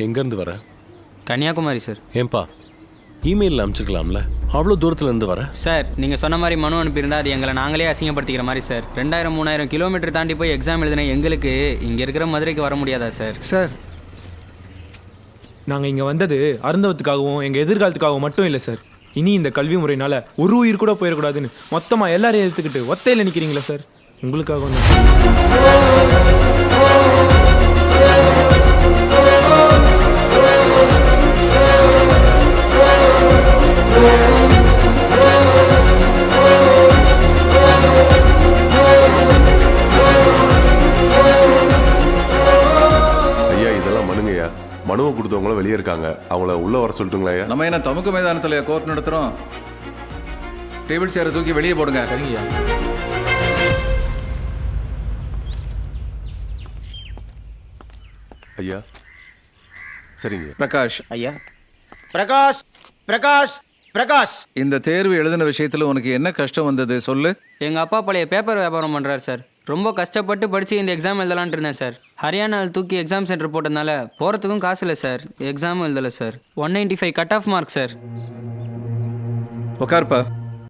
எங்கேருந்து வர? கன்னியாகுமரி சார். ஏன்பா இமெயிலில் அனுப்பிச்சிக்கலாம்ல, அவ்வளோ தூரத்துலேருந்து வர? சார் நீங்கள் சொன்ன மாதிரி மனு அனுப்பியிருந்தா அது எங்களை நாங்களே அசிங்கப்படுத்திக்கிற மாதிரி சார். 2000-3000 கிலோமீட்டர் தாண்டி போய் எக்ஸாம் எழுதின எங்களுக்கு இங்கே இருக்கிற மதுரைக்கு வர முடியாதா சார்? சார், நாங்கள் இங்கே வந்தது அருந்தவத்துக்காகவும் எங்கள் எதிர்காலத்துக்காகவும் மட்டும் இல்லை சார். இனி இந்த கல்வி முறையினால் ஒரு உயிர் கூட போயிடக்கூடாதுன்னு மொத்தமாக எல்லாரையும் எடுத்துக்கிட்டு ஒத்தையில் நிற்கிறீங்களா சார்? உங்களுக்காக ஐயா இதெல்லாம் மனுங்கய்யா. மனுவை கொடுத்தவங்களும் வெளியே இருக்காங்க, அவங்கள உள்ள வர சொல்லட்டுங்களா ஐயா? நம்ம என்ன தமுக்கு மைதானத்தில் கோர்ட் நடத்துகிறோம்? டேபிள் சேரை தூக்கி வெளியே போடுங்க. சரிங்கய்யா. ஐயா சரிங்க. பிரகாஷ், ஐயா. பிரகாஷ், பிரகாஷ், பிரகாஷ். இந்த தேர்வு எழுதின விஷயத்தில் உனக்கு என்ன கஷ்டம் வந்தது சொல்லு. எங்கள் அப்பா பழைய பேப்பர் வியாபாரம் பண்ணுறாரு சார். ரொம்ப கஷ்டப்பட்டு படித்து இந்த எக்ஸாம் எழுதலான்ட்டு இருந்தேன் சார். ஹரியானாவில் தூக்கி எக்ஸாம் சென்டர் போட்டதுனால போகிறதுக்கும் காசு இல்லை சார். எக்ஸாமும் எழுதலை sir. 195 cut off mark sir. உட்கார்ப்பா.